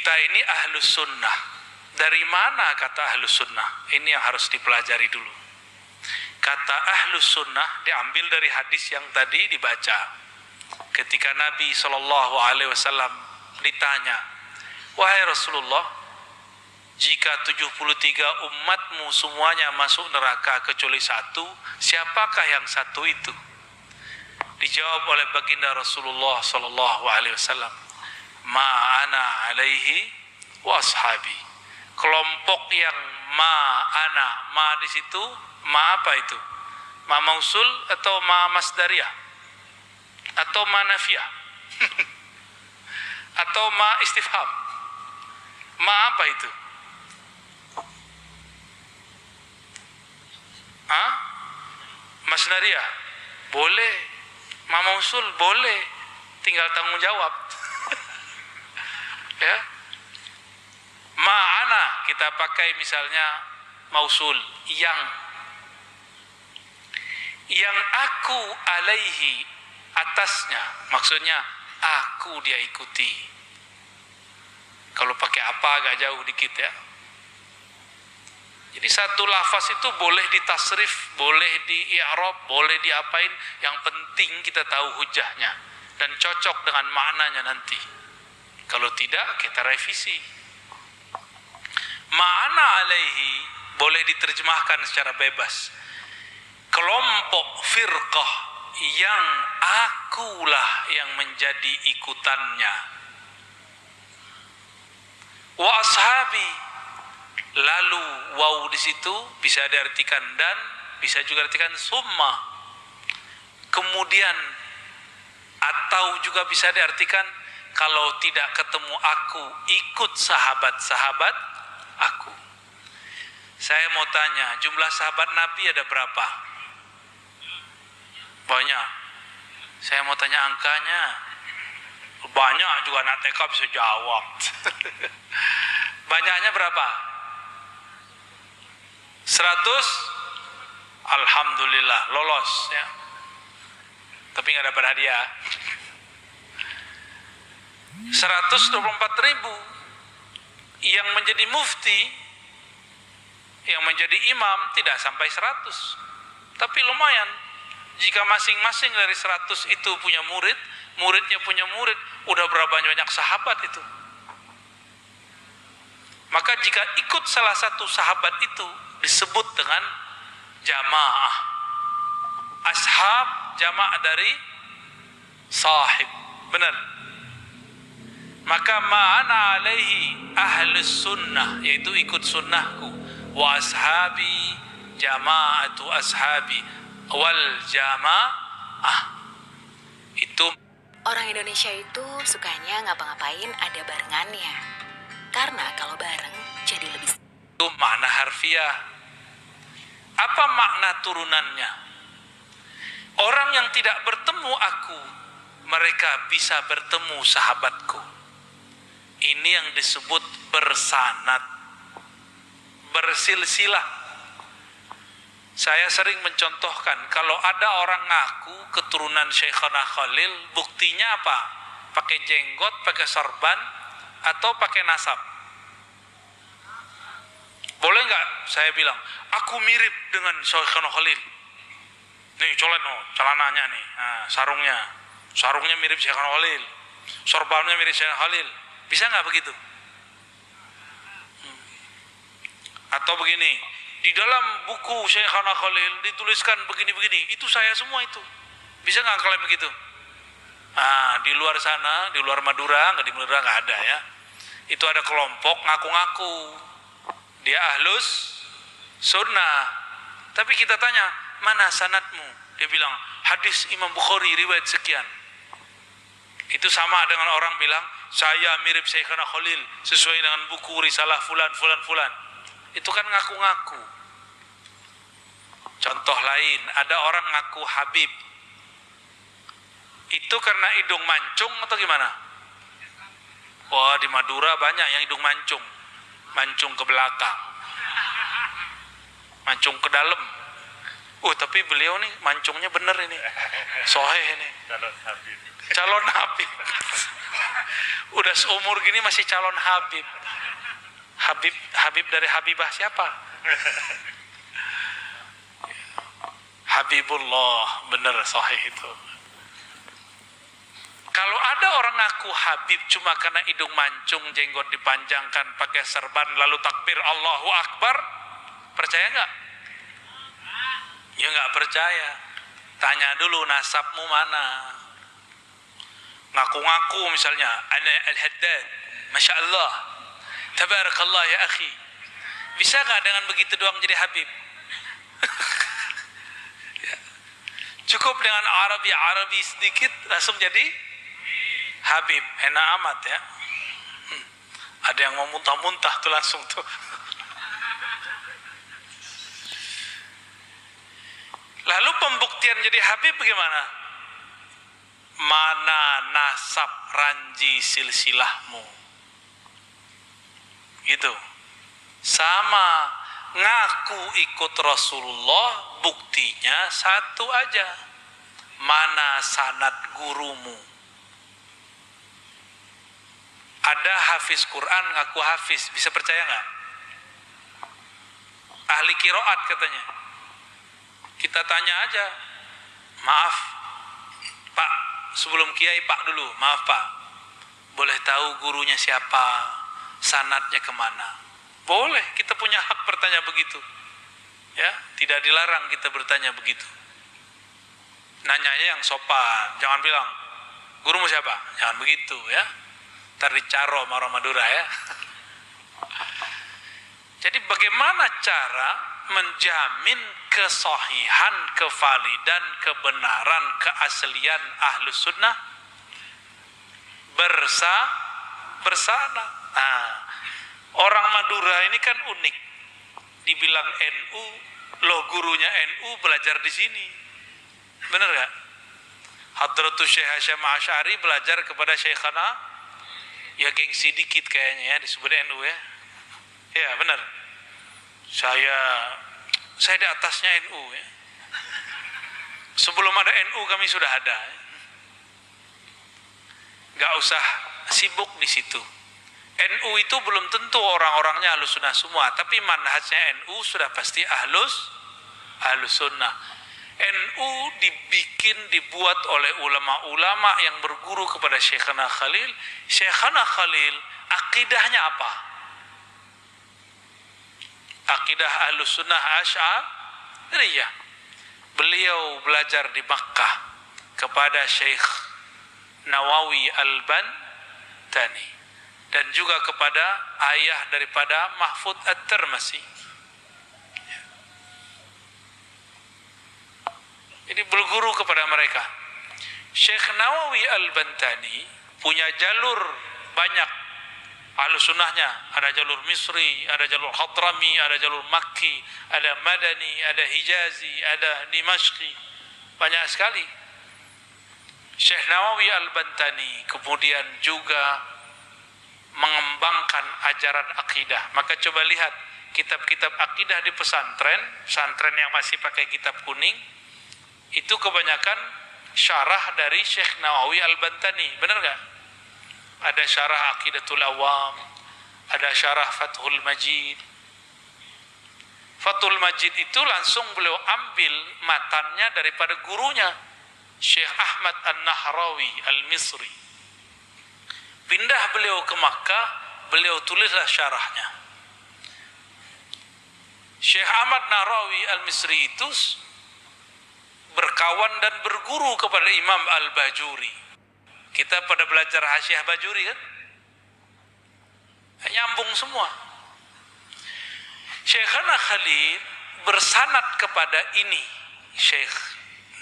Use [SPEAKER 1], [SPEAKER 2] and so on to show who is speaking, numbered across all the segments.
[SPEAKER 1] Kita ini ahlus sunnah. Dari mana kata ahlus sunnah? Ini yang harus dipelajari dulu. Kata ahlus sunnah diambil dari hadis yang tadi dibaca. Ketika Nabi SAW ditanya, wahai Rasulullah, jika 73 umatmu semuanya masuk neraka kecuali satu, siapakah yang satu itu? Dijawab oleh baginda Rasulullah SAW, ma ana alaihi wa ashabi. Kelompok yang ma ana, ma di situ, ma apa itu? Ma mausul atau ma masdariyah? Atau ma nafiyah? Atau ma istifham? Ma apa itu? Masdariyah? Boleh. Ma mausul? Boleh. Tinggal tanggung jawab. Ya. Ma'ana kita pakai misalnya mausul, yang aku alaihi, atasnya, maksudnya aku dia ikuti. Kalau pakai apa agak jauh dikit ya. Jadi satu lafaz itu boleh ditasrif, boleh di-i'rab, boleh diapain, yang penting kita tahu hujahnya dan cocok dengan maknanya nanti. Kalau tidak, kita revisi. Ma'ana alaihi boleh diterjemahkan secara bebas. Kelompok firqah yang akulah yang menjadi ikutannya. Wa ashabi, lalu waw di situ bisa diartikan dan, bisa juga diartikan summa. Kemudian atau juga bisa diartikan kalau tidak ketemu aku, ikut sahabat-sahabat aku. Saya mau tanya, jumlah sahabat Nabi ada berapa? Banyak. Saya mau tanya angkanya. Banyak juga anak TK bisa jawab. Banyaknya berapa? 100? Alhamdulillah, lolos ya. Tapi nggak dapat hadiah. 124.000 yang menjadi mufti, yang menjadi imam tidak sampai 100. Tapi lumayan. Jika masing-masing dari 100 itu punya murid, muridnya punya murid, udah berapa banyak sahabat itu. Maka jika ikut salah satu sahabat itu disebut dengan jamaah. Ashab jamaah dari sahib. Benar. Maka ma'ana alaihi ahlus sunnah, yaitu ikut sunnahku. Wa ashabi jama'atu ashabi wal jamaah. Itu
[SPEAKER 2] orang Indonesia itu sukanya ngapa-ngapain ada barengannya. Karena kalau bareng jadi lebih.
[SPEAKER 1] Itu makna harfiah. Apa makna turunannya? Orang yang tidak bertemu aku, mereka bisa bertemu sahabatku. Ini yang disebut bersanad, bersilsilah. Saya sering mencontohkan, kalau ada orang ngaku keturunan Syekhana Khalil, buktinya apa? Pakai jenggot, pakai sorban, atau pakai nasab? Boleh nggak saya bilang, aku mirip dengan Syekhana Khalil? Nih, colet no, celananya nih, nah, sarungnya mirip Syekhana Khalil, sorbannya mirip Syekhana Khalil. Bisa nggak begitu? Atau begini, di dalam buku Syekhana Khalil dituliskan begini-begini, itu saya semua itu. Bisa nggak kalian begitu? Nah, di luar sana, di luar Madura, nggak, di Madura nggak ada ya. Itu ada kelompok ngaku-ngaku dia ahlus sunnah. Tapi kita tanya, mana sanadmu? Dia bilang, hadis Imam Bukhari riwayat sekian. Itu sama dengan orang bilang, saya mirip Syekhana Khalil sesuai dengan buku risalah fulan. Itu kan ngaku-ngaku. Contoh lain, ada orang ngaku Habib. Itu karena hidung mancung atau gimana? Wah, di Madura banyak yang hidung mancung. Mancung ke belakang, mancung ke dalam. Tapi beliau nih mancungnya bener ini, soheh ini, calon Habib. Udah seumur gini masih calon Habib. Habib dari Habibah siapa? Habibullah, bener sahih itu. Kalau ada orang ngaku Habib cuma karena hidung mancung, jenggot dipanjangkan, pakai serban, lalu takbir Allahu Akbar, percaya nggak? Ya nggak percaya. Tanya dulu nasabmu mana. Ngaku-ngaku misalnya, ana al-Haddad, Masya Allah, Tabarakallah ya akhi. Bisa nggak dengan begitu doang jadi Habib? Ya. Cukup dengan Arabi sedikit langsung jadi Habib. Enak amat ya. Ada yang mau muntah-muntah tuh langsung tuh. Lalu pembuktian jadi Habib bagaimana? Mana nasab ranji silsilahmu? Gitu. Sama ngaku ikut Rasulullah, buktinya satu aja. Mana sanad gurumu? Ada hafiz Quran ngaku hafiz, bisa percaya nggak? Ahli kiroat katanya. Kita tanya aja, maaf Pak, sebelum kiai Pak dulu, maaf Pak, boleh tahu gurunya siapa, sanadnya kemana? Boleh, kita punya hak bertanya begitu. Ya, tidak dilarang kita bertanya begitu. Nanyanya yang sopan, jangan bilang gurumu siapa, jangan begitu ya. Ntar dicaro sama orang Madura ya. Jadi bagaimana cara menjamin kesahihan, kevalidan, kebenaran, keaslian Ahlus Sunnah? Bersana. Nah, orang Madura ini kan unik. Dibilang NU, loh gurunya NU belajar di sini. Benar gak? Hadratus Syekh Hasyim Asy'ari belajar kepada Syekhana, ya gengsi dikit kayaknya ya disebut NU ya. Ya benar. Saya di atasnya NU ya. Sebelum ada NU kami sudah ada. Gak usah sibuk di situ. NU itu belum tentu orang-orangnya Ahlus Sunnah semua, tapi manhajnya NU sudah pasti Ahlus Sunnah. NU dibuat oleh ulama-ulama yang berguru kepada Syekhana Khalil. Syekhana Khalil akidahnya apa? Akidah Ahlus Sunnah Asy'ariyah. Beliau belajar di Makkah kepada Syekh Nawawi Al-Bantani dan juga kepada ayah daripada Mahfud At-Tirmidzi. Jadi berguru kepada mereka. Syekh Nawawi Al-Bantani punya jalur banyak Ahlus Sunnahnya. Ada jalur Misri, ada jalur Hadrami, ada jalur Makki, ada Madani, ada Hijazi, ada Dimashqi. Banyak sekali. Syekh Nawawi Al-Bantani kemudian juga mengembangkan ajaran akidah. Maka coba lihat kitab-kitab akidah di pesantren yang masih pakai kitab kuning, itu kebanyakan syarah dari Syekh Nawawi Al-Bantani, benar gak? Ada syarah Aqidatul Awam, ada syarah Fathul Majid. Fathul Majid itu langsung beliau ambil matannya daripada gurunya Syekh Ahmad An-Nahrawi Al-Misri. Pindah beliau ke Makkah, beliau tulislah syarahnya. Syekh Ahmad Nahrawi Al-Misri itu berkawan dan berguru kepada Imam Al-Bajuri. Kita pada belajar Hasyiah Bajuri kan? Nyambung semua. Syekhana Khalil bersanad kepada ini Syekh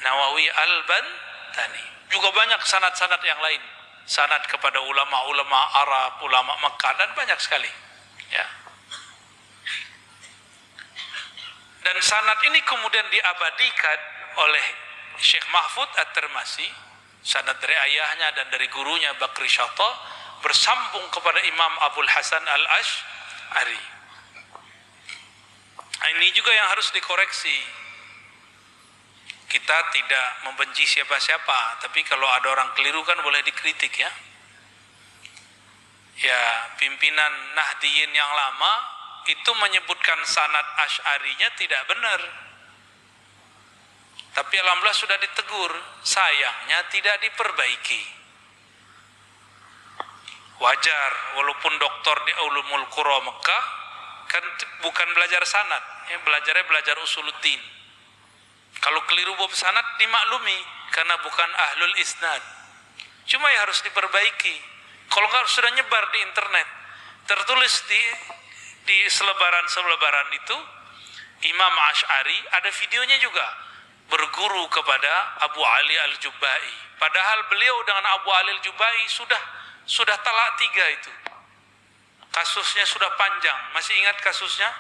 [SPEAKER 1] Nawawi Al-Bantani. Juga banyak sanad-sanad yang lain. Sanad kepada ulama-ulama Arab, ulama Mekah, dan banyak sekali. Ya. Dan sanad ini kemudian diabadikan oleh Syekh Mahfud At-Tirmidzi, sanad dari ayahnya dan dari gurunya Bakri Syata, bersambung kepada Imam Abul Hasan Al-Asy'ari. Ini juga yang harus dikoreksi. Kita tidak membenci siapa-siapa, tapi kalau ada orang keliru kan boleh dikritik ya. pimpinan Nahdiyin yang lama itu menyebutkan sanad Asy'arinya tidak benar. Tapi alhamdulillah sudah ditegur, sayangnya tidak diperbaiki. Wajar, walaupun doktor di Ulumul Qura Mekah kan bukan belajar sanad, ya, belajar usuluddin. Kalau keliru bab sanad dimaklumi karena bukan ahlul isnad. Cuma ya harus diperbaiki. Kalau nggak sudah nyebar di internet, tertulis di selebaran itu Imam Asy'ari, ada videonya juga, berguru kepada Abu Ali Al-Jubba'i. Padahal beliau dengan Abu Ali Al-Jubba'i sudah talak 3 itu. Kasusnya sudah panjang. Masih ingat kasusnya?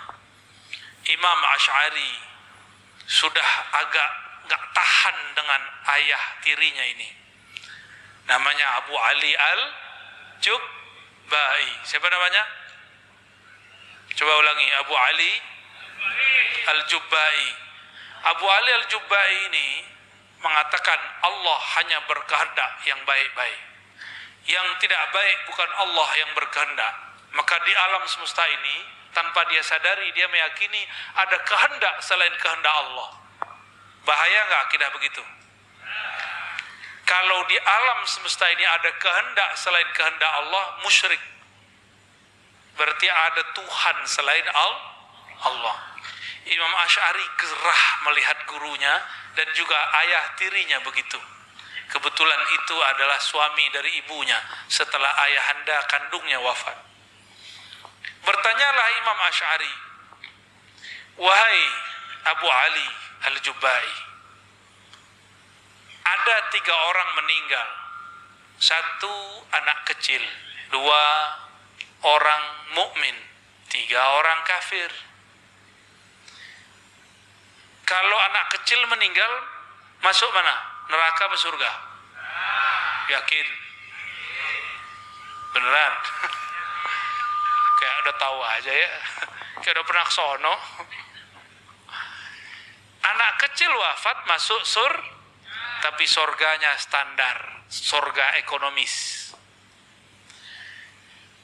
[SPEAKER 1] Imam Asy'ari sudah agak gak tahan dengan ayah tirinya ini. Namanya Abu Ali Al-Jubba'i. Siapa namanya? Coba ulangi. Abu Ali Al-Jubba'i. Abu Ali Al-Jubba'i ini mengatakan Allah hanya berkehendak yang baik-baik. Yang tidak baik bukan Allah yang berkehendak. Maka di alam semesta ini, tanpa dia sadari, dia meyakini ada kehendak selain kehendak Allah. Bahaya nggak akidah begitu? Kalau di alam semesta ini ada kehendak selain kehendak Allah, musyrik. Berarti ada Tuhan selain Allah. Imam Asy'ari gerah melihat gurunya dan juga ayah tirinya begitu. Kebetulan itu adalah suami dari ibunya setelah ayahanda kandungnya wafat. Bertanyalah Imam Asy'ari, wahai Abu Ali Al-Jubba'i, ada 3 orang meninggal, 1 anak kecil, 2 orang mukmin, 3 orang kafir. Kalau anak kecil meninggal, masuk mana? Neraka atau surga? Yakin? Beneran? Kayak udah tahu aja ya. Kayak udah pernah kesono. Anak kecil wafat masuk tapi surganya standar, surga ekonomis.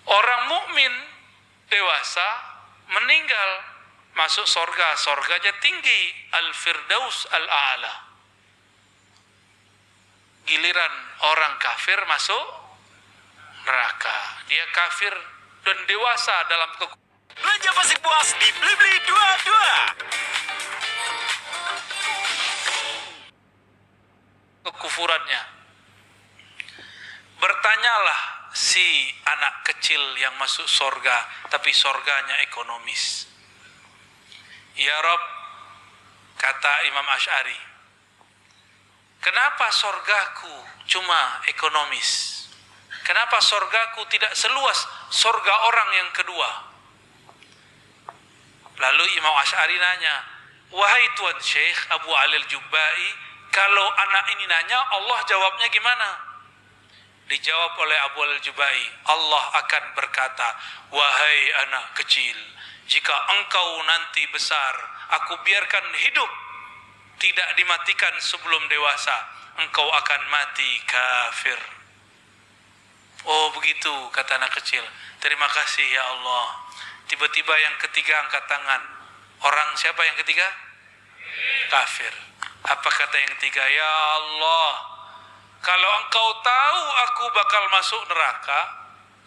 [SPEAKER 1] Orang mukmin dewasa meninggal masuk surganya tinggi, Al-Firdaus Al-A'la. Giliran orang kafir masuk neraka. Dia kafir dan dewasa dalam
[SPEAKER 3] Belanja pasti puas di Blibli 22.
[SPEAKER 1] kekufurannya. Bertanyalah si anak kecil yang masuk surga, tapi surganya ekonomis. Ya Rob, kata Imam Asy'ari, kenapa surgaku cuma ekonomis? Kenapa surgaku tidak seluas surga orang yang kedua? Lalu Imam Asy'ari nanya, wahai Tuan Syekh Abu Ali Al-Jubba'i, kalau anak ini nanya, Allah jawabnya gimana? Dijawab oleh Abu Al-Jubba'i, Allah akan berkata, wahai anak kecil, jika engkau nanti besar, aku biarkan hidup, tidak dimatikan sebelum dewasa, engkau akan mati kafir. Oh begitu, kata anak kecil. Terima kasih ya Allah. Tiba-tiba yang ketiga angkat tangan. Orang siapa yang ketiga? Kafir. Apa kata yang ketiga? Ya Allah, kalau engkau tahu aku bakal masuk neraka,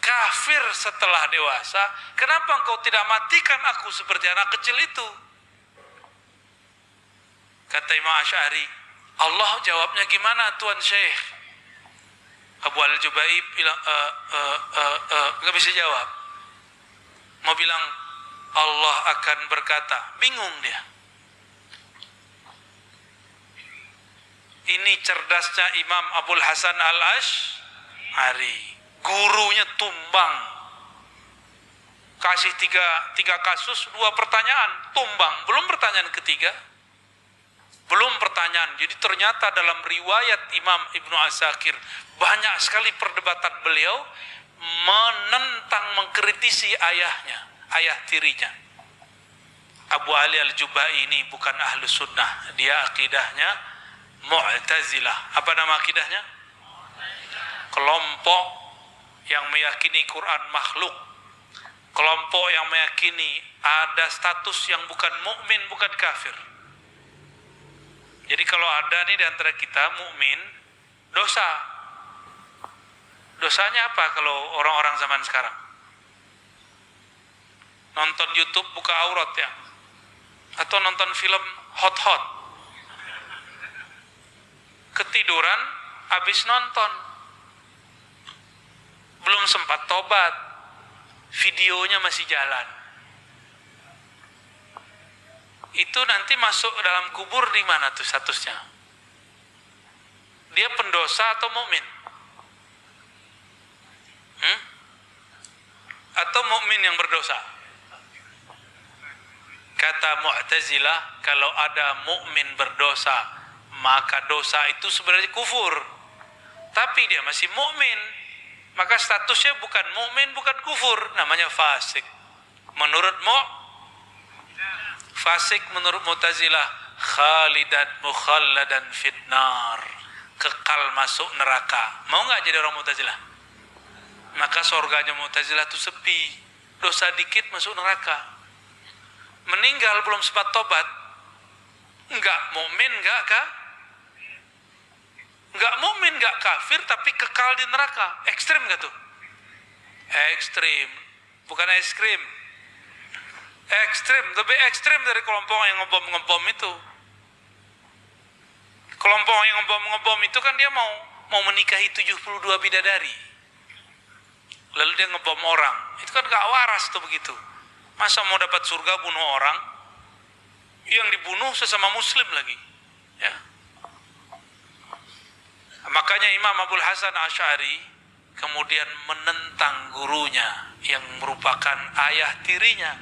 [SPEAKER 1] kafir setelah dewasa, kenapa engkau tidak matikan aku seperti anak kecil itu? Kata Imam Asy'ari, Allah jawabnya gimana Tuan Syekh? Abu Al-Jubba'i bilang, nggak bisa jawab. Mau bilang Allah akan berkata, bingung dia. Ini cerdasnya Imam Abul Hasan Al-Asy'ari. Gurunya tumbang. Kasih tiga kasus, 2 pertanyaan, tumbang. Belum pertanyaan ketiga. Belum pertanyaan. Jadi ternyata dalam riwayat Imam Ibnu Asakir banyak sekali perdebatan beliau menentang, mengkritisi ayahnya, ayah tirinya. Abu Ali Al-Jubba'i ini bukan ahlu sunnah, dia akidahnya Mu'tazilah. Apa nama akidahnya? Kelompok yang meyakini Quran makhluk, kelompok yang meyakini ada status yang bukan mukmin, bukan kafir. Jadi kalau ada nih di antara kita mukmin, dosa. Dosanya apa kalau orang-orang zaman sekarang? Nonton YouTube buka aurat ya? Atau nonton film hot-hot? Ketiduran habis nonton. Belum sempat tobat. Videonya masih jalan. Itu nanti masuk dalam kubur di mana tuh statusnya? Dia pendosa atau mukmin? Atau mukmin yang berdosa? Kata Mu'tazilah, kalau ada mukmin berdosa, maka dosa itu sebenarnya kufur. Tapi dia masih mukmin, maka statusnya bukan mukmin, bukan kufur, namanya fasik. Menurut Mu'tazilah, khalidan mukhalladan fitnar, kekal masuk neraka. Mau nggak jadi orang Mu'tazilah? Maka surganya Mu'tazilah itu sepi, dosa dikit masuk neraka. Meninggal belum sempat tobat, nggak mukmin, nggak mukmin, nggak kafir, tapi kekal di neraka. Ekstrim nggak tuh? Ekstrim, bukan es krim. Ekstrim, lebih ekstrim dari kelompok yang ngebom itu. Kelompok yang ngebom itu kan dia mau menikahi 72 bidadari. Lalu dia ngebom orang. Itu kan gak waras tuh begitu. Masa mau dapat surga bunuh orang? Yang dibunuh sesama muslim lagi. Ya. Makanya Imam Abul Hasan Asy'ari kemudian menentang gurunya yang merupakan ayah tirinya.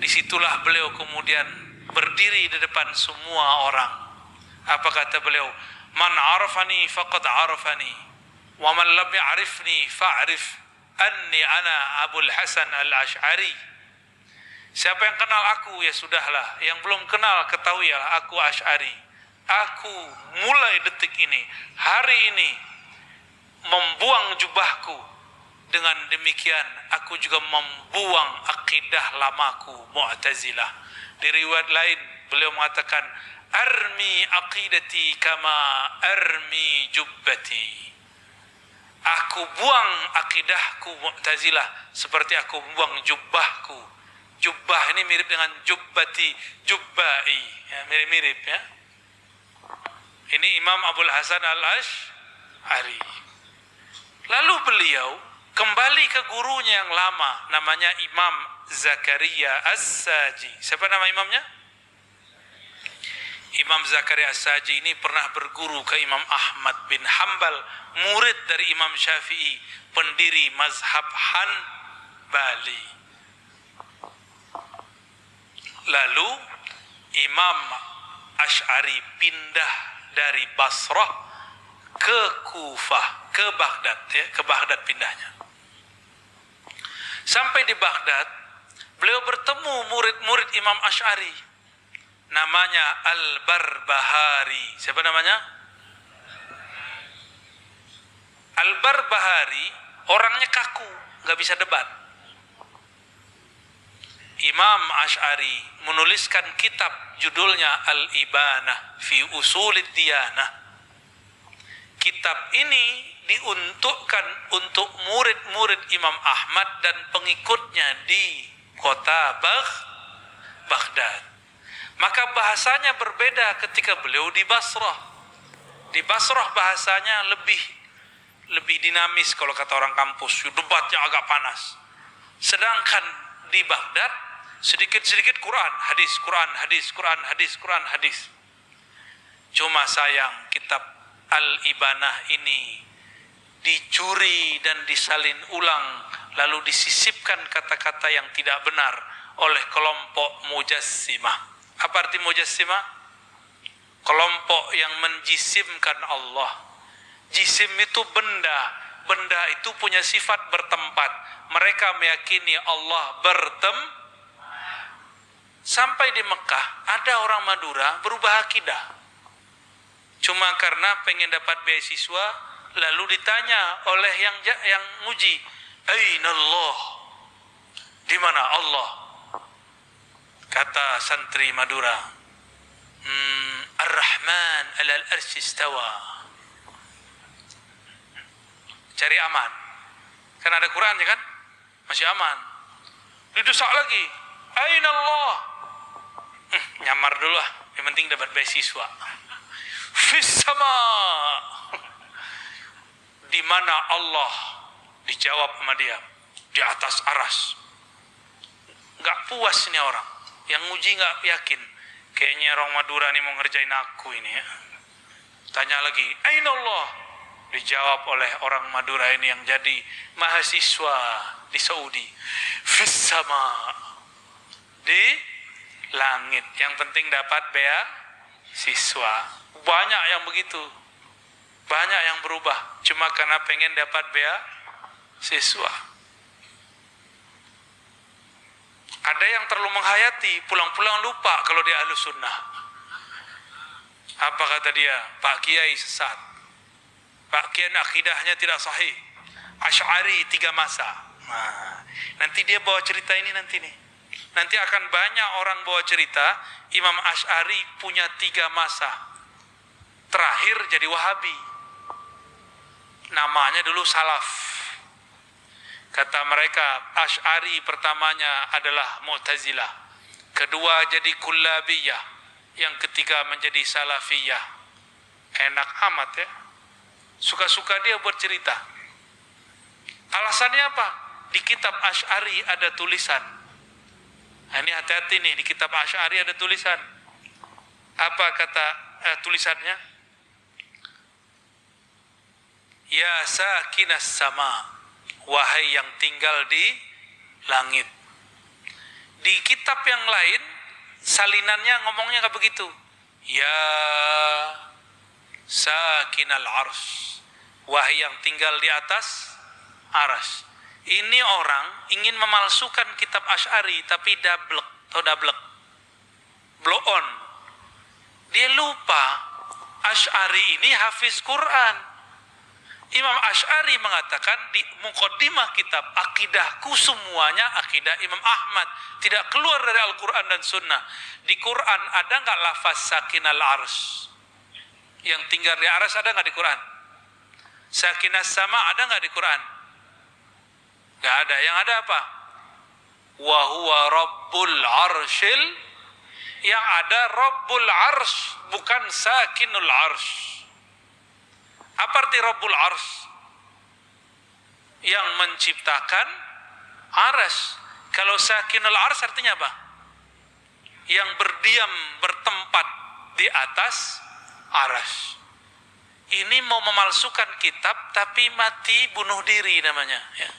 [SPEAKER 1] Disitulah beliau kemudian berdiri di depan semua orang. Apa kata beliau? Man arafani faqad arafani, wa man lam ya'rifni fa'rif anni ana Abul Hasan Al-Asy'ari. Siapa yang kenal aku ya sudahlah, yang belum kenal ketahuilah aku Asy'ari. Aku mulai detik ini, hari ini membuang jubahku. Dengan demikian aku juga membuang akidah lamaku Mu'tazilah. Di riwayat lain beliau mengatakan, armi aqidati kama armi jubbati. Aku buang akidahku Mu'tazilah seperti aku buang jubahku. Jubbah ini mirip dengan jubbati, jubbai, ya, mirip-mirip ya. Ini Imam Abul Hasan Al-Asy'ari. Lalu beliau kembali ke gurunya yang lama, namanya Imam Zakaria As-Saji. Siapa nama imamnya? Imam Zakaria As-Saji ini pernah berguru ke Imam Ahmad bin Hanbal, murid dari Imam Syafi'i, pendiri mazhab Hanbali. Lalu Imam Asy'ari pindah dari Basrah ke Kufah, ke Baghdad ya, ke Baghdad pindahnya. Sampai di Baghdad, beliau bertemu murid-murid Imam Asy'ari. Namanya Al-Barbahari. Siapa namanya? Al-Barbahari orangnya kaku, nggak bisa debat. Imam Asy'ari menuliskan kitab judulnya Al-Ibanah fi Usulid Diyanah. Kitab ini diuntukkan untuk murid-murid Imam Ahmad dan pengikutnya di kota Baghdad. Maka bahasanya berbeda ketika beliau di Basrah. Di Basrah bahasanya lebih dinamis kalau kata orang kampus, debatnya agak panas. Sedangkan di Baghdad sedikit-sedikit Quran, hadis, Quran, hadis, Quran, hadis, Quran, hadis. Cuma sayang kitab Al-Ibanah ini dicuri dan disalin ulang, lalu disisipkan kata-kata yang tidak benar oleh kelompok Mujassimah. Apa arti Mujassimah? Kelompok yang menjisimkan Allah. Jisim itu benda, benda itu punya sifat bertempat. Mereka meyakini Allah Sampai di Mekah ada orang Madura berubah akidah. Cuma karena pengen dapat beasiswa, lalu ditanya oleh yang nguji, Aina Allah? Di Di mana Allah? Kata santri Madura, Ar-Rahman alal arsy istawa. Cari aman. Kan ada Quran ya kan? Masih aman. Didesak lagi. Aina Allah? Nyamar dulu lah. Yang penting dapat beasiswa. Fis sama. Di mana Allah? Dijawab sama dia. Di atas aras. Gak puas nih orang. Yang nguji gak yakin. Kayaknya orang Madura nih mau ngerjain aku ini ya. Tanya lagi. Aina Allah? Dijawab oleh orang Madura ini yang jadi mahasiswa di Saudi. Fis sama. Di langit. Yang penting dapat beasiswa. Banyak yang begitu. Banyak yang berubah. Cuma karena pengen dapat beasiswa. Ada yang terlalu menghayati. Pulang-pulang lupa kalau dia Ahlus Sunnah. Apa kata dia? Pak Kiai sesat. Pak Kiai akidahnya tidak sahih. Asy'ari 3 masa. Nah, nanti dia bawa cerita ini nanti nih. Nanti akan banyak orang bawa cerita Imam Asy'ari punya 3 masa. Terakhir jadi Wahabi. Namanya dulu Salaf. Kata mereka Asy'ari pertamanya adalah Mu'tazilah. Kedua jadi Kullabiyah. Yang ketiga menjadi Salafiyah. Enak amat ya. Suka-suka dia buat cerita. Alasannya apa? Di kitab Asy'ari ada tulisan. Nah, ini hati-hati nih, di kitab Asy'ari ada tulisan. Apa kata tulisannya? Ya sakinas sama, wahai yang tinggal di langit. Di kitab yang lain, salinannya ngomongnya nggak begitu. Ya sakinal ars, wahai yang tinggal di atas aras. Ini orang ingin memalsukan kitab Asy'ari tapi dablek atau dablek. Blow on. Dia lupa Asy'ari ini hafiz Quran. Imam Asy'ari mengatakan di muqaddimah kitab, akidahku semuanya akidah Imam Ahmad, tidak keluar dari Al-Quran dan Sunnah. Di Quran ada nggak lafaz sakinal ars? Yang tinggal di aras ada nggak di Quran? Sakinas sama ada nggak di Quran? Nggak ada. Yang ada apa? Wa huwa rabbul arsyil. Yang ada rabbul arsy, bukan sakinul arsy. Apa arti rabbul arsy? Yang menciptakan aras. Kalau sakinul arsy artinya apa? Yang berdiam, bertempat di atas aras. Ini mau memalsukan kitab tapi mati bunuh diri namanya ya.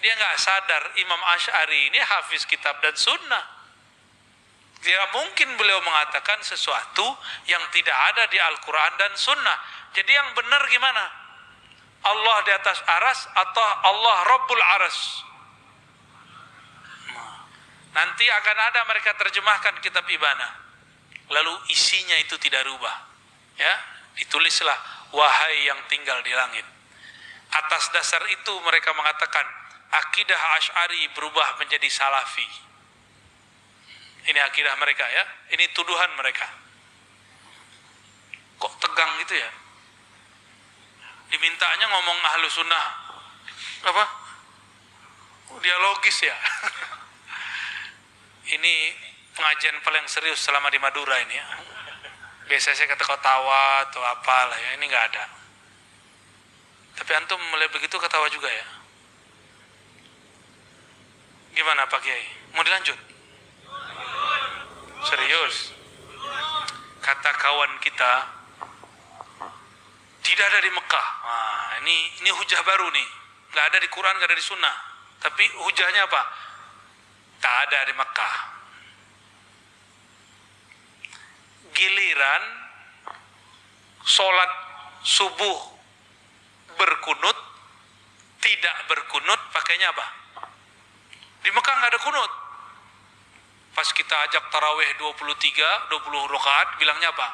[SPEAKER 1] Dia nggak sadar Imam Asy'ari ini hafiz kitab dan sunnah. Tidak mungkin beliau mengatakan sesuatu yang tidak ada di Al-Quran dan sunnah. Jadi yang benar gimana? Allah di atas aras atau Allah Rabbul Aras? Nanti akan ada mereka terjemahkan kitab Ibana. Lalu isinya itu tidak rubah. Ya, ditulislah wahai yang tinggal di langit. Atas dasar itu mereka mengatakan akidah Asy'ari berubah menjadi Salafi. Ini akidah mereka ya. Ini tuduhan mereka. Kok tegang gitu ya? Dimintanya ngomong Ahlus Sunnah apa? Dialogis ya. Ini pengajian paling serius selama di Madura ini ya. Biasanya saya kata ketawa atau apalah ya. Ini nggak ada. Tapi antum melihat begitu ketawa juga ya. Gimana Pak Kiai? Mau dilanjut? Serius? Kata kawan kita, tidak ada di Mekah. Nah, ini hujah baru nih. Nggak ada di Quran, nggak ada di Sunnah. Tapi hujahnya apa? Tak ada di Mekah. Giliran sholat subuh berkunut, tidak berkunut, pakainya apa? Di Mekah nggak ada kunut. Pas kita ajak tarawih 20 rakaat, bilangnya apa?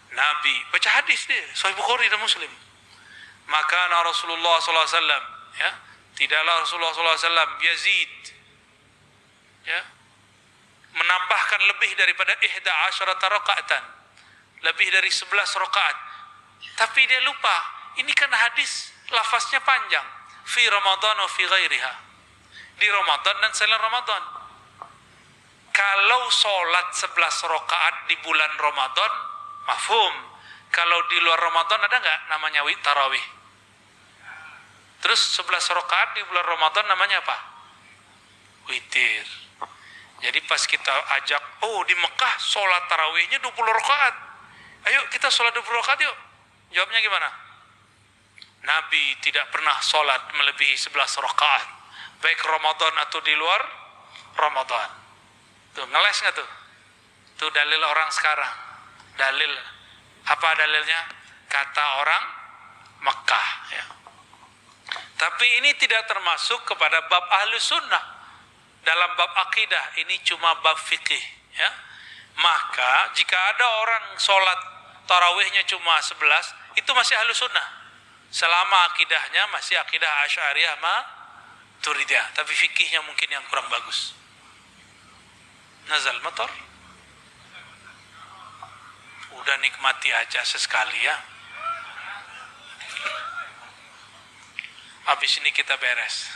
[SPEAKER 1] Nabi, baca hadis dia, Sahih Bukhari dan Muslim. Maka Rasulullah SAW, ya, Tidaklah Rasulullah SAW Yazid ya menambahkan lebih daripada 11 rakaatan, lebih dari 11 rakaat. Tapi dia lupa, ini kan hadis lafaznya panjang, fi Ramadan wa fi ghairiha, di Ramadan dan selain Ramadan. Kalau sholat 11 rakaat di bulan Ramadan, mafhum. Kalau di luar Ramadan ada nggak namanya tarawih? Terus 11 rakaat di bulan Ramadan namanya apa? Witir. Jadi pas kita ajak, oh di Mekah sholat tarawihnya 20 rakaat. Ayo kita sholat 20 rakaat yuk. Jawabnya gimana? Nabi tidak pernah sholat melebihi 11 rakaat. Baik Ramadan atau di luar Ramadan. Tuh ngeles nggak tuh? Tuh dalil orang sekarang. Dalil. Apa dalilnya? Kata orang Mekah. Ya. Tapi ini tidak termasuk kepada bab Ahlus Sunnah. Dalam bab akidah, ini cuma bab fikih. Ya. Maka jika ada orang sholat tarawihnya cuma 11, itu masih Ahlus Sunnah. Selama akidahnya masih akidah Asy'ariyah Maturidiyah. Tapi fikihnya mungkin yang kurang bagus. Nazal motor. Udah nikmati aja sesekali ya. Habis ini kita beres.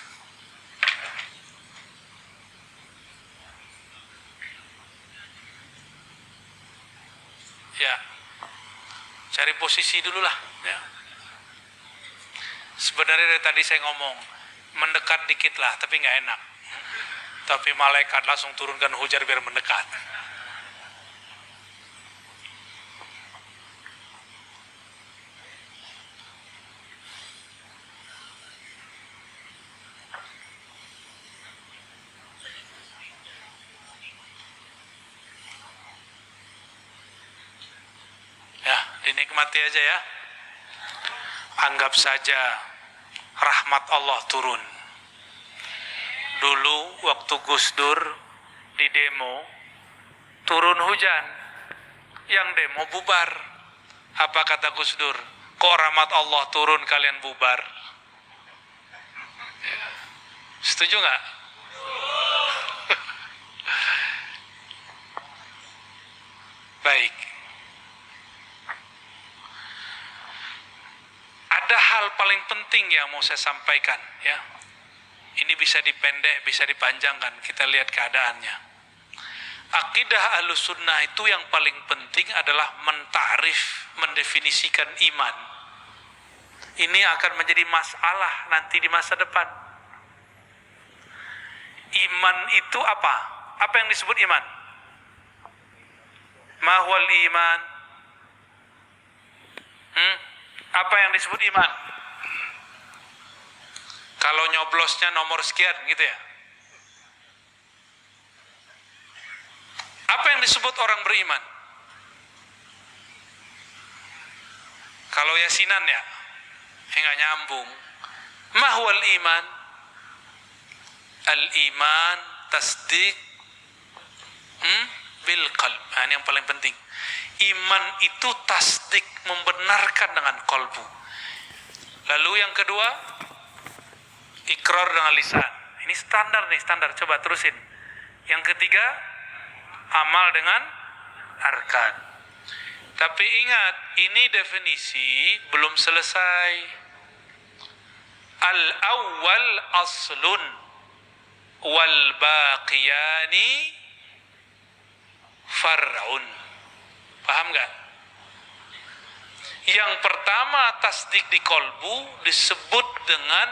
[SPEAKER 1] Ya, cari posisi dulu lah. Ya. Sebenarnya dari tadi saya ngomong mendekat dikit lah, tapi nggak enak. Tapi malaikat langsung turunkan hujan biar mendekat. Ya, dinikmati aja ya. Anggap saja rahmat Allah turun. Dulu waktu Gus Dur di demo, turun hujan. Yang demo bubar. Apa kata Gus Dur? Kok rahmat Allah turun kalian bubar? Setuju nggak? Baik. Ada hal paling penting yang mau saya sampaikan ya. Ini bisa dipendek, bisa dipanjangkan. Kita lihat keadaannya. Akidah Ahlus Sunnah itu yang paling penting adalah mentarif, mendefinisikan iman. Ini akan menjadi masalah nanti di masa depan. Iman itu apa? Apa yang disebut iman? Mahwal iman? Apa yang disebut iman? Kalau nyoblosnya nomor sekian gitu ya. Apa yang disebut orang beriman? Kalau yasinan ya, nggak nyambung. Mahwal iman? Al-iman tasdik bil qalb. Ini yang paling penting. Iman itu tasdik, membenarkan dengan kolbu. Lalu yang kedua, ikrar dengan lisan. Ini standar nih, standar. Coba terusin. Yang ketiga, amal dengan arkan. Tapi ingat, ini definisi belum selesai. Al-awwal aslun wal baqiyani far'un. Paham gak? Yang pertama tasdik di kolbu disebut dengan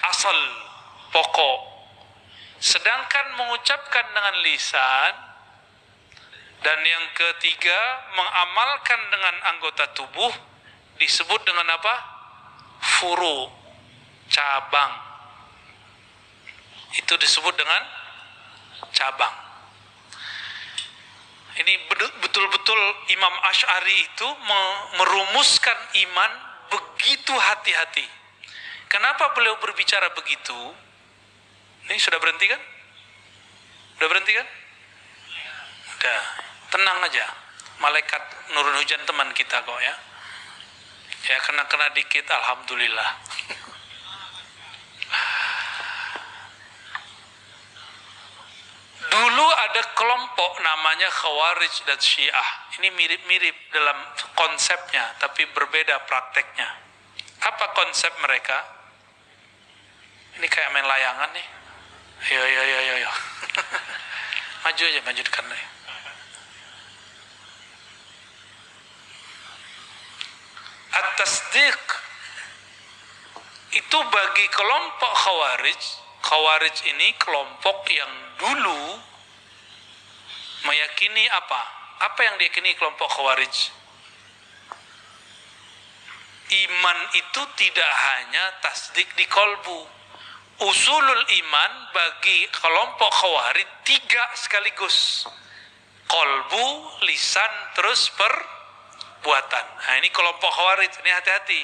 [SPEAKER 1] asal, pokok. Sedangkan mengucapkan dengan lisan, dan yang ketiga mengamalkan dengan anggota tubuh disebut dengan apa? Furu, cabang. Itu disebut dengan cabang. Ini betul-betul Imam Asy'ari itu merumuskan iman begitu hati-hati. Kenapa beliau berbicara begitu? Ini sudah berhenti kan? Sudah berhenti kan? Udah, tenang aja. Malaikat nurun hujan teman kita kok ya. Ya kena-kena dikit, alhamdulillah. Ada kelompok namanya Khawarij dan Syiah. Ini mirip-mirip dalam konsepnya, tapi berbeda prakteknya. Apa konsep mereka? Ini kayak main layangan nih. Ayo. Maju aja, maju dekat nih. At-tasdiq itu bagi kelompok Khawarij. Khawarij ini kelompok yang dulu meyakini apa? Apa yang diyakini kelompok Khawarij? Iman itu tidak hanya tasdik di kolbu. Usulul iman bagi kelompok Khawarij 3 sekaligus. Kolbu, lisan, terus perbuatan. Nah, ini kelompok Khawarij, ini hati-hati.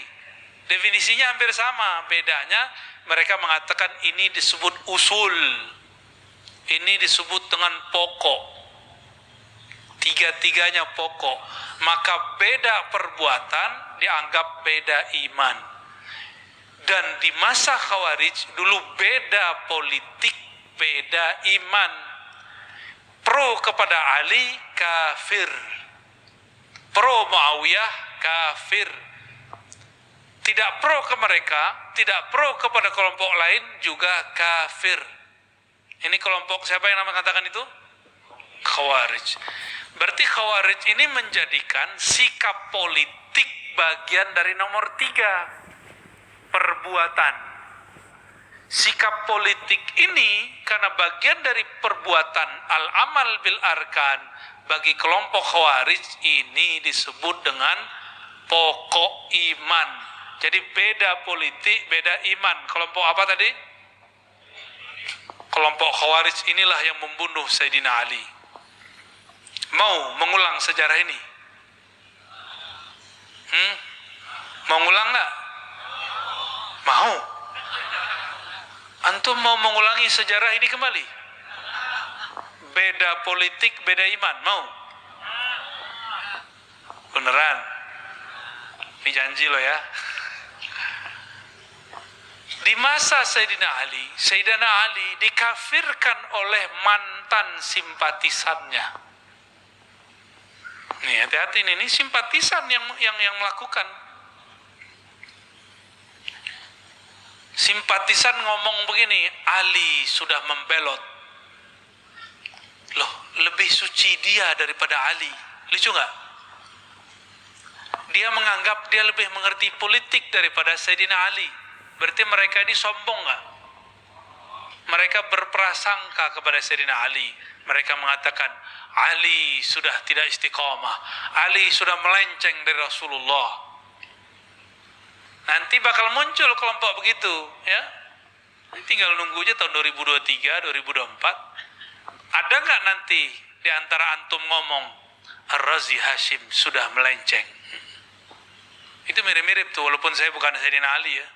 [SPEAKER 1] Definisinya hampir sama, bedanya mereka mengatakan ini disebut usul. Ini disebut dengan pokok. Tiga-tiganya pokok. Maka beda perbuatan dianggap beda iman. Dan di masa Khawarij dulu beda politik, beda iman. Pro kepada Ali kafir, pro Muawiyah kafir. Tidak pro ke mereka, tidak pro kepada kelompok lain juga kafir. Ini kelompok siapa yang mengatakan itu? Khawarij. Berarti Khawarij ini menjadikan sikap politik bagian dari nomor 3. Perbuatan. Sikap politik ini karena bagian dari perbuatan al-amal bil arkan, bagi kelompok Khawarij ini disebut dengan pokok iman. Jadi beda politik, beda iman. Kelompok apa tadi? Kelompok Khawarij inilah yang membunuh Sayyidina Ali. Mau mengulang sejarah ini? Mau ngulang nggak? Mau? Antum mau mengulangi sejarah ini kembali? Beda politik, beda iman, mau? Beneran? Ini janji lo ya. Di masa Sayyidina Ali dikafirkan oleh mantan simpatisannya. Nih hati-hati ini simpatisan yang melakukan. Simpatisan ngomong begini, Ali sudah membelot. Loh, lebih suci dia daripada Ali. Lucu nggak? Dia menganggap dia lebih mengerti politik daripada Sayyidina Ali. Berarti mereka ini sombong nggak? Mereka berprasangka kepada Sayyidina Ali. Mereka mengatakan, Ali sudah tidak istiqomah. Ali sudah melenceng dari Rasulullah. Nanti bakal muncul kelompok begitu, ya. Tinggal nunggu aja tahun 2023, 2024. Ada nggak nanti di antara antum ngomong, Ar-Razi Hashim sudah melenceng? Itu mirip-mirip tuh, walaupun saya bukan Sayyidina Ali ya.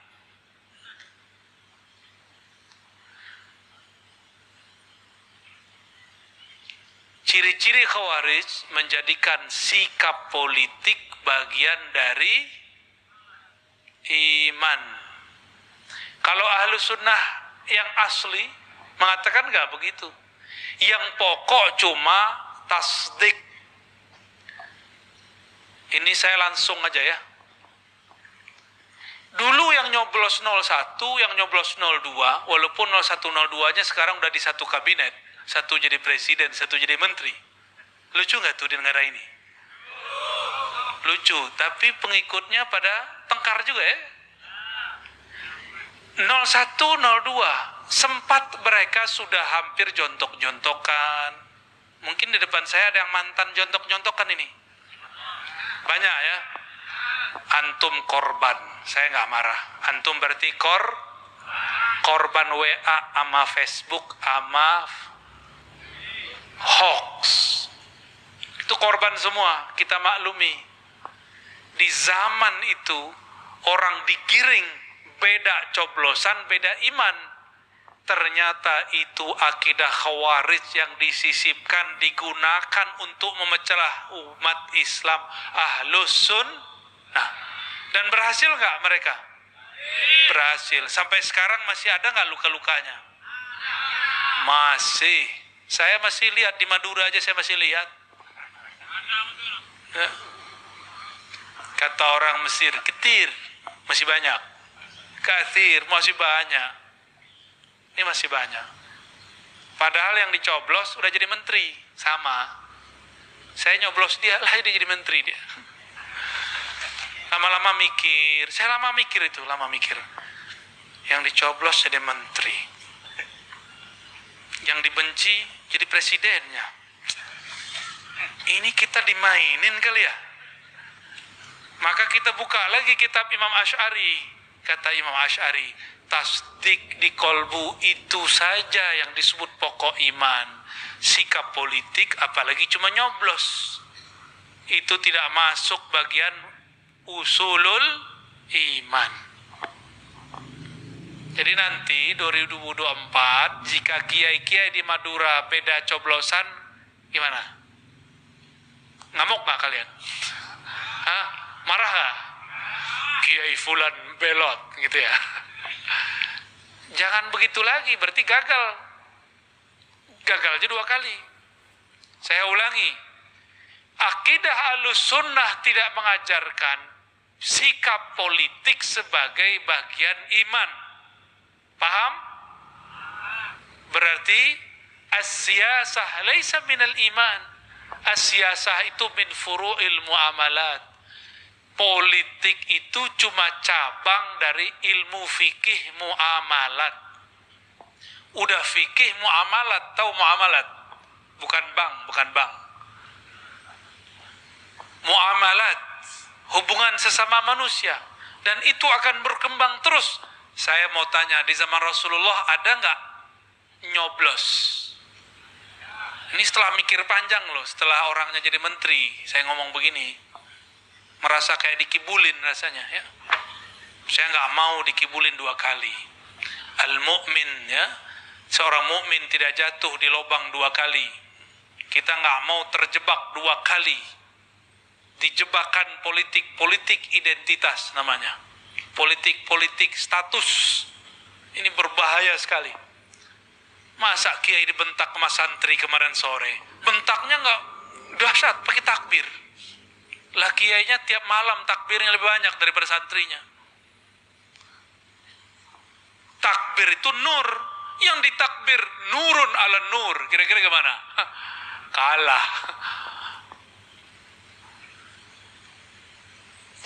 [SPEAKER 1] Ciri-ciri Khawarij menjadikan sikap politik bagian dari iman. Kalau ahlu sunnah yang asli mengatakan nggak begitu. Yang pokok cuma tasdik. Ini saya langsung aja ya. Dulu yang nyoblos 01, yang nyoblos 02, walaupun 0102-nya sekarang udah di satu kabinet. Satu jadi presiden, satu jadi menteri. Lucu nggak tuh di negara ini? Lucu, tapi pengikutnya pada tengkar juga ya. 01, 02, sempat mereka sudah hampir jontok-jontokan. Mungkin di depan saya ada yang mantan jontok-jontokan ini. Banyak ya. Antum korban, saya nggak marah. Antum berarti korban WA ama Facebook ama hoax. Itu korban semua, kita maklumi. Di zaman itu orang digiring beda coblosan, beda iman. Ternyata itu akidah Khawarij yang disisipkan, digunakan untuk memecah umat Islam Ahlus Sunnah. Dan berhasil nggak mereka? Berhasil. Sampai sekarang masih ada nggak luka-lukanya? Masih. Saya masih lihat di Madura aja, saya masih lihat. Ya. Kata orang Mesir, ketir, masih banyak. Kathir, masih banyak. Ini masih banyak. Padahal yang dicoblos udah jadi menteri, sama. Saya nyoblos dia, lah dia jadi menteri dia. Lama-lama mikir, saya lama mikir. Yang dicoblos jadi menteri. Yang dibenci jadi presidennya. Ini kita dimainin kali ya. Maka kita buka lagi kitab Imam Asy'ari. Kata Imam Asy'ari, tasdik di kolbu itu saja yang disebut pokok iman. Sikap politik apalagi cuma nyoblos, itu tidak masuk bagian usulul iman. Jadi nanti 2024 jika kiai-kiai di Madura beda coblosan, gimana? Ngamuk gak kalian? Hah? Marah gak? Kiai fulan belot gitu ya. Jangan begitu lagi, berarti gagal. Gagalnya 2 kali. Saya ulangi, akidah Ahlussunnah tidak mengajarkan sikap politik sebagai bagian iman. Paham? Berarti as-siyasah laisa minal iman. As-siyasah itu min furu'il muamalat. Politik itu cuma cabang dari ilmu fikih muamalat. Udah fikih muamalat, tahu muamalat? Bukan bank. Muamalat, hubungan sesama manusia. Dan itu akan berkembang terus. Saya mau tanya, di zaman Rasulullah ada nggak nyoblos? Ini setelah mikir panjang loh, setelah orangnya jadi menteri, saya ngomong begini. Merasa kayak dikibulin rasanya ya. Saya nggak mau dikibulin 2 kali. Al-mu'min ya, seorang mukmin tidak jatuh di lubang 2 kali. Kita nggak mau terjebak 2 kali di jebakan politik identitas namanya, politik status. Ini berbahaya sekali. Masa kiai dibentak sama santri kemarin sore, bentaknya nggak dahsyat, pakai takbir. Lah kiainya tiap malam takbirnya lebih banyak daripada santrinya. Takbir itu nur, yang ditakbir nurun ala nur. Kira-kira gimana? Kalah.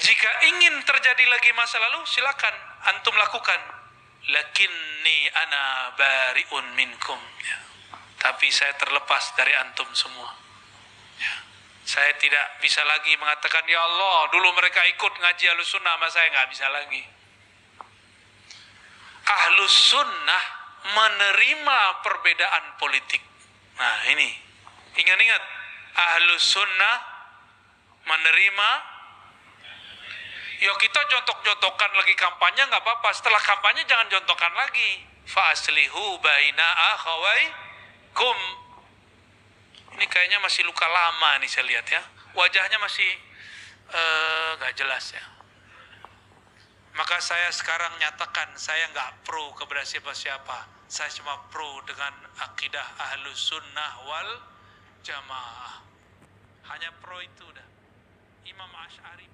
[SPEAKER 1] Jika ingin terjadi lagi masa lalu, silakan antum lakukan. Lakinni ana bari'un minkum. Ya. Tapi saya terlepas dari antum semua. Ya. Saya tidak bisa lagi mengatakan, ya Allah, dulu mereka ikut ngaji Ahlussunnah, sama saya nggak bisa lagi. Ahlussunnah menerima perbedaan politik. Nah ini, ingat-ingat, Ahlussunnah menerima. Ya kita jontok-jontokan lagi kampanye nggak apa-apa. Setelah kampanye jangan jontokan lagi. Fa aslihu baina akhawaikum. Ini kayaknya masih luka lama nih saya lihat ya. Wajahnya masih nggak jelas ya. Maka saya sekarang nyatakan saya nggak pro kepada siapa-siapa. Saya cuma pro dengan akidah Ahlussunnah wal Jamaah. Hanya pro itu dah. Imam Asy'ari